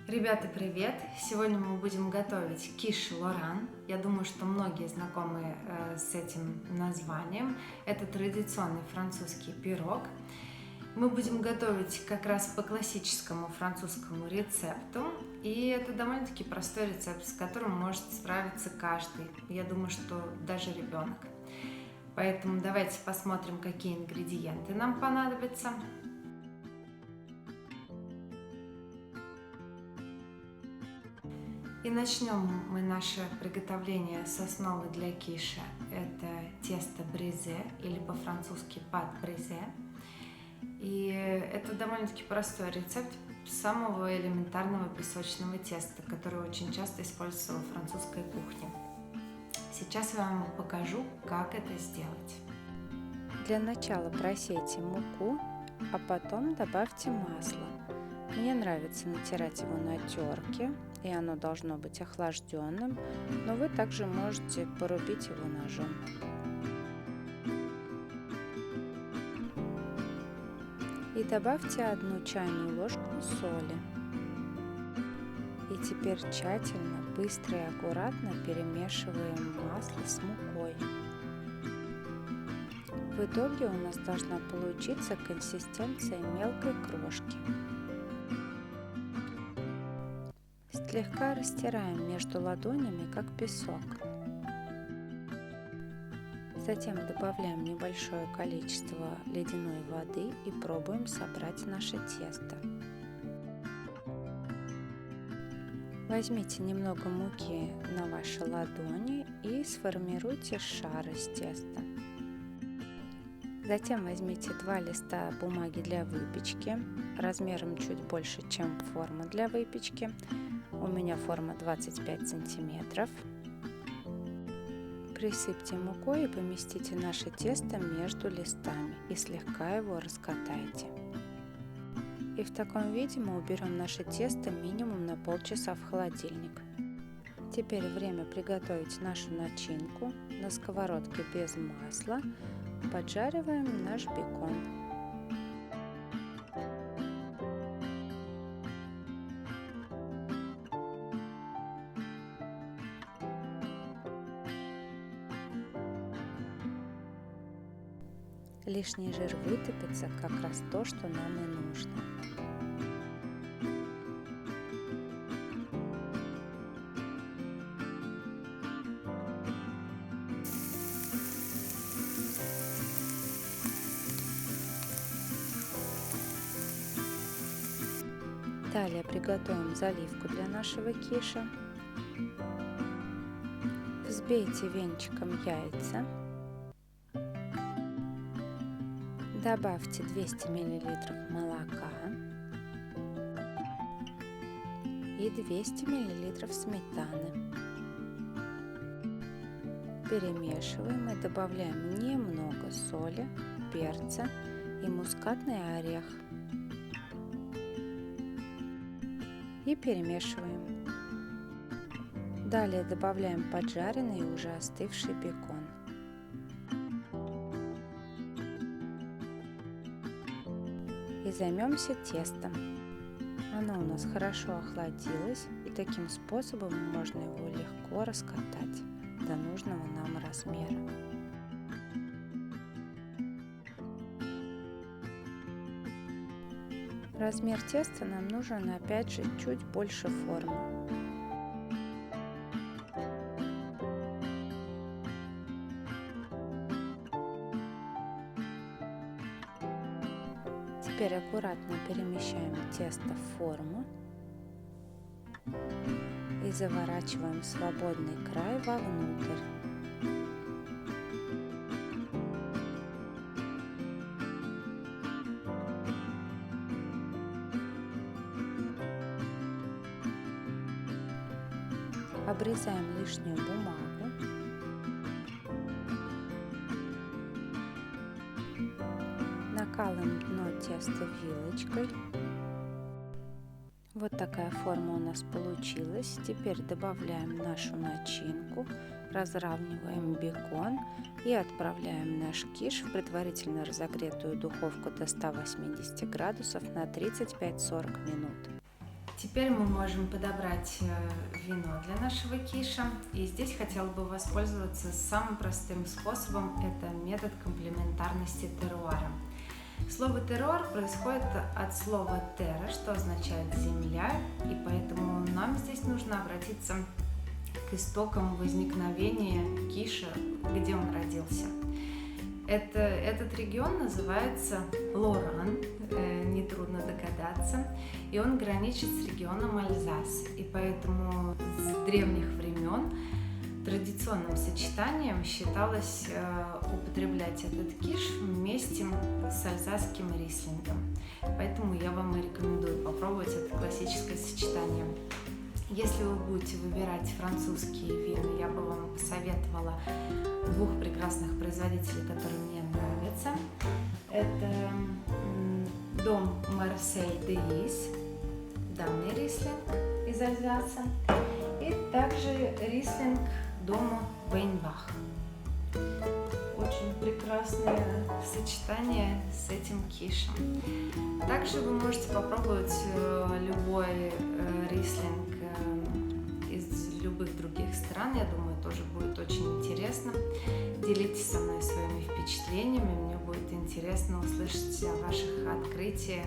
Ребята, привет! Сегодня мы будем готовить киш лоран. Я думаю, что многие знакомы с этим названием. Это традиционный французский пирог. Мы будем готовить как раз по классическому французскому рецепту. И это довольно-таки простой рецепт, с которым может справиться каждый. Я думаю, что даже ребенок. Поэтому давайте посмотрим, какие ингредиенты нам понадобятся. И начнем мы наше приготовление с основы для киша. Это тесто бризе или по-французски пат бризе. И это довольно-таки простой рецепт самого элементарного песочного теста, который очень часто используется во французской кухне. Сейчас я вам покажу, как это сделать. Для начала просейте муку, а потом добавьте масло. Мне нравится натирать его на терке, и оно должно быть охлажденным, но вы также можете порубить его ножом. И добавьте 1 чайную ложку соли. И теперь тщательно, быстро и аккуратно перемешиваем масло с мукой. В итоге у нас должна получиться консистенция мелкой крошки. Слегка растираем между ладонями, как песок. Затем добавляем небольшое количество ледяной воды и пробуем собрать наше тесто. Возьмите немного муки на ваши ладони и сформируйте шар из теста. Затем возьмите 2 листа бумаги для выпечки, размером чуть больше, чем форма для выпечки. У меня форма 25 сантиметров. Присыпьте мукой и поместите наше тесто между листами и слегка его раскатайте. И в таком виде мы уберем наше тесто минимум на полчаса в холодильник. Теперь время приготовить нашу начинку. На сковородке без масла поджариваем наш бекон. Лишний жир вытопится, как раз то, что нам и нужно. Далее приготовим заливку для нашего киша. Взбейте венчиком яйца. Добавьте 200 мл молока и 200 мл сметаны. Перемешиваем и добавляем немного соли, перца и мускатный орех. И перемешиваем. Далее добавляем поджаренный и уже остывший бекон. И займемся тестом. Оно у нас хорошо охладилось, и таким способом можно его легко раскатать до нужного нам размера. Размер теста нам нужен опять же чуть больше формы. Теперь аккуратно перемещаем тесто в форму и заворачиваем свободный край вовнутрь. Обрезаем лишнюю бумагу. Накалываем дно теста вилочкой. Вот такая форма у нас получилась. Теперь добавляем нашу начинку, разравниваем бекон и отправляем наш киш в предварительно разогретую духовку до 180 градусов на 35-40 минут. Теперь мы можем подобрать вино для нашего киша. И здесь хотела бы воспользоваться самым простым способом. Это метод комплементарности теруара. Слово теруар происходит от слова terra, что означает земля, и поэтому нам здесь нужно обратиться к истокам возникновения киша, где он родился. Этот регион называется Лоран, нетрудно догадаться, и он граничит с регионом Альзас, и поэтому с древних времен традиционным сочетанием считалось употреблять этот киш вместе с альзасским рислингом. Поэтому я вам и рекомендую попробовать это классическое сочетание. Если вы будете выбирать французские вина, я бы вам посоветовала двух прекрасных производителей, которые мне нравятся. Это дом Марсель де Ис, данный рислинг из Альзаса, и также рислинг дома Вейнбах. Очень прекрасное сочетание с этим кишем. Также вы можете попробовать любой рислинг из любых других стран. Я думаю, тоже будет очень интересно. Делитесь со мной своими впечатлениями. Мне будет интересно услышать о ваших открытиях.